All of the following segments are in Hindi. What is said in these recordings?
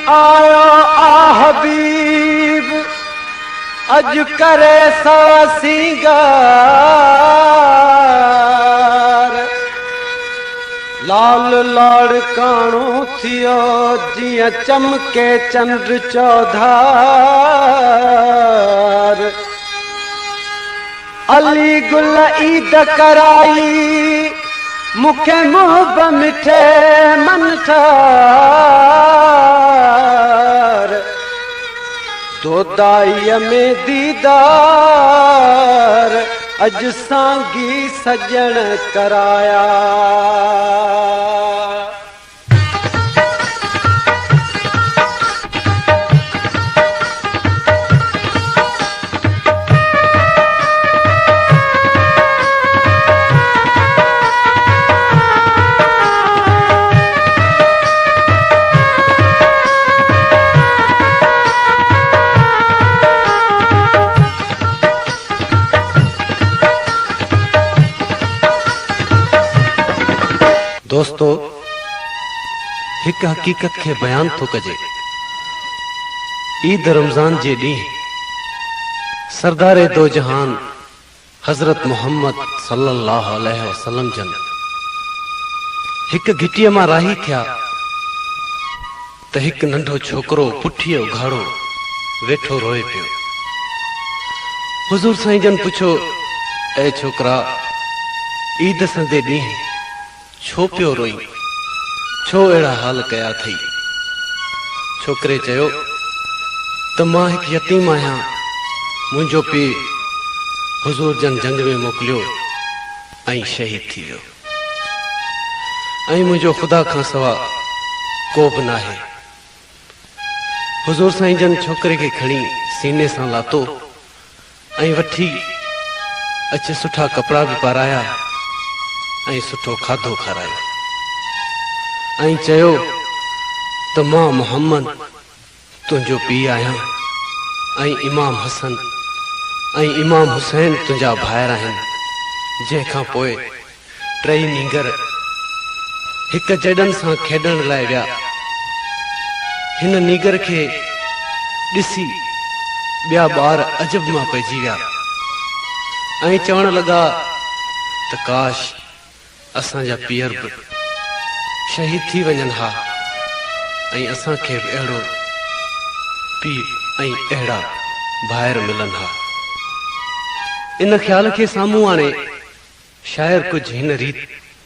आयो आ हबीब अज करे सा सिंगार लाल लाड़काणो थियो जिया चमके चंद्र चौधार अली गुल ईद कराई मुखे मुहब मिठे मन ठार दोदाई में दीदार अज सांगी सजन कराया। दोस्तों एक हकीकत के बयान तो कजे ईद रमजान जे डी सरदारे दो जहान हजरत मोहम्मद सल्लल्लाहु अलैहि वसल्लम जन एक घिटिया मां राही थिया त एक नंढो छोकरो पुठियो उघाड़ो वेठो रोए पियो। हुजूर साईं जन पुछो ए छोकरा ईद संदे डी छो पियो रोई छो अड़ा हाल कया थई। छोकरे चयो त मां एक यतीम आया मुझो पी हुजूर जन जंग में मोकलियो आई शहीद थी वियो आई मुझो खुदा का सवा को भी ना है। हुजूर साईं जन छोकरे के खड़ी सीने से लातो आई वठी अच्छे सुठा कपड़ा भी पाराया आई सुठो खाधो खारायो आई चयो त मां मोहम्मद तुझो पी आया आई इमाम हसन आई इमाम हुसैन तुझा भायर आहिन जंहिंखां पोइ टई नींगर एक जडन सां खेडण लाइ विया। हिन नीगर के दिसी बिया बार अजब मां पइजी विया आई चवण लगा त काश असा जा पीर शहीद थी वजन हा असा के अड़ो पी अड़ा भायर मिलन हा। इन ख्याल के सामू आने शायर कुछ हिन रीत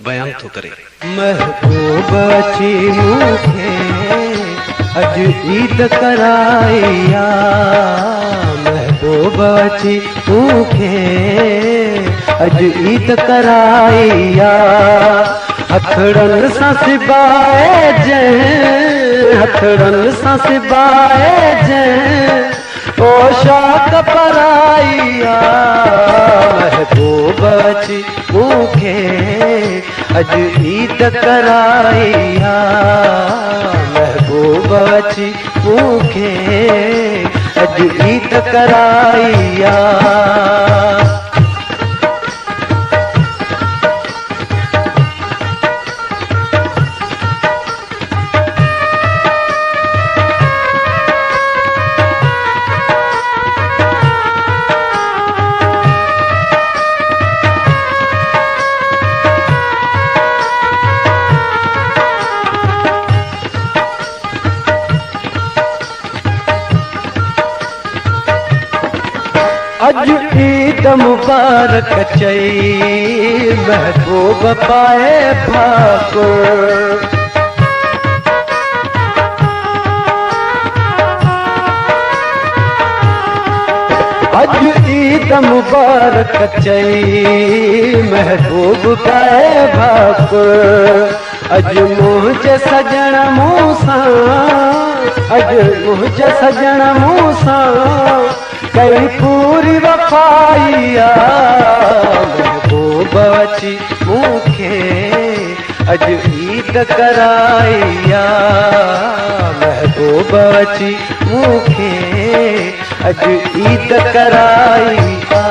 बयान तो करे। महबूब अची मुखे अज ईद कराया महबूब अची मुखे अज ईद कराया हथड़न सा सिबाए जे हथड़न सा सिबाए जे पोशाक पराइया महबूब अची मुखे अज ईद कराया महबूब अची मुखे अज ईद कराया। अज ईद मुबारक चई महबूब पाए भाकुर अज ईद मुबारक चई महबूब पाए भाकुर अज मुझे सजण मूसा अज मुझे सजण मूसा कई पूरी वफाइया महबूब अची मुखे अज ईद कराइया महबूब अची मुखे अज ईद कराइया।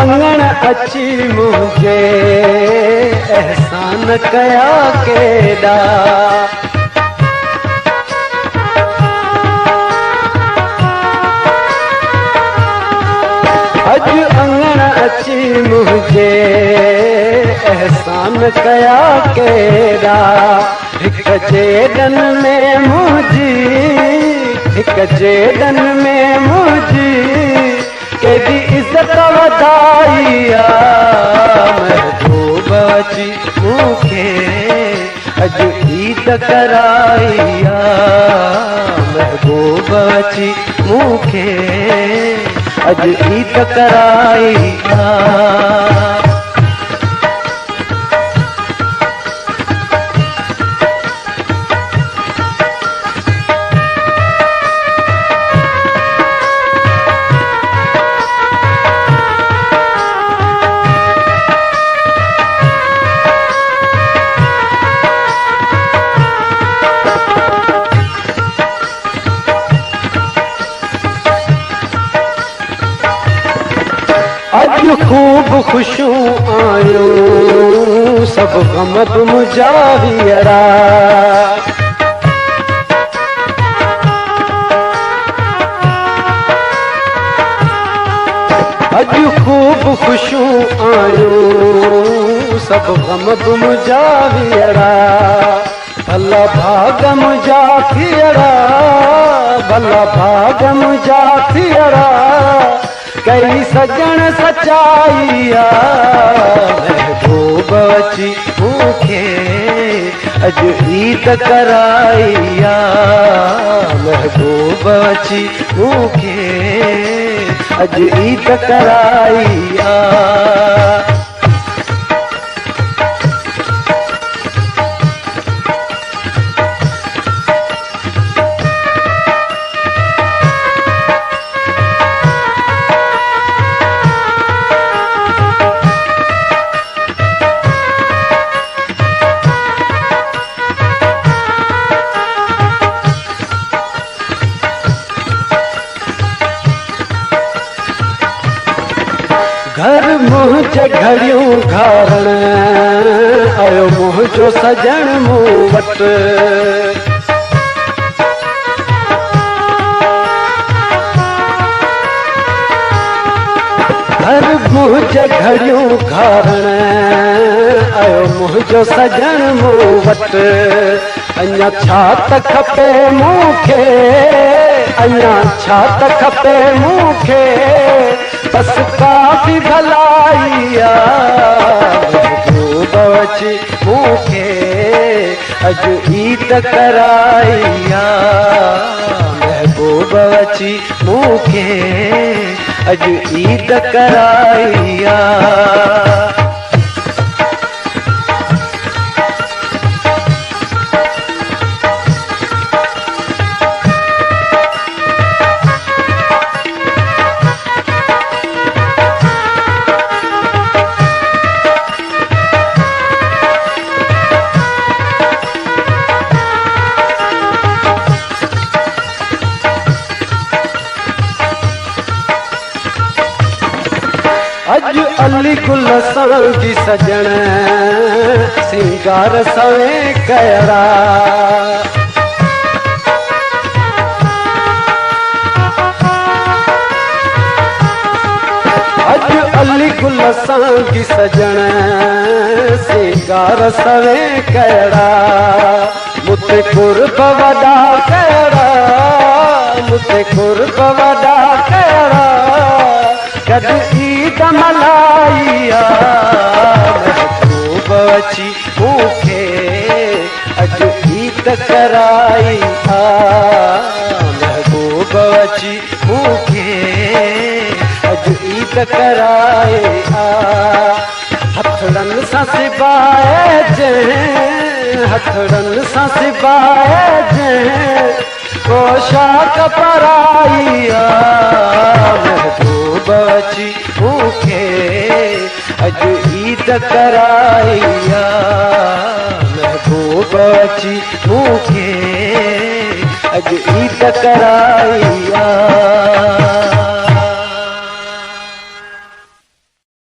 अंगण अची मुझे एहसान कया केड़ा। अज अंगण अची मुझे एहसान कया केड़ा। हिक जेडन में मुझी, हिक जेडन में मुझी केडी इज्जत वधाइया। महबूब अची मूंखे अज ईद कराइया। महबूब अची मूंखे अज ईद कराइया। अज खूब खुशूं आयूं सब गम बि मुंहिंजा हीअरा। अज खूब खुशूं आयूं सब गम बि मुंहिंजा हीअरा। भला भाग मुंहिंजा थियरा, भला भाग मुंहिंजा थियरा कई सजण सचाइया। महबूब अची मूंखे अज ईद कराइया। महबूब अची मूंखे अज ईद कराइया। घर मुंहिंजे घड़ियूं घारण आयो मुंहिंजो सजण मूं वटि। घर मुंहिंजे घड़ियूं घारण आयो मुंहिंजो सजण मूं वटि। अञा छा त खपे मूंखे, अञा छा त खपे मूंखे बस काफ़ी भलाइया। महबूब अची मूंखे अज ईद कराइया। महबूब अची मूंखे अज ईद कराइया। अज अली गुल संगी सजण सिंगार सवे कयरा। अज अली गुल संगी सजण सिंगार सवे कयरा। मुते कुर्ब वॾा कयरा, मुते कुर्ब वॾा कयरा कद ईद मल्हाइया। महबूब अची मूंखे अज ईद कराइया। महबूब अची मूंखे अज ईद कराइया। हथड़नि सां सिबाए जंहिं, हथड़नि सां सिबाए जंहिं पोशाक पराइया। महबूब अची मूंखे अज ईद कराइया। महबूब अची मूंखे अज ईद कराइया।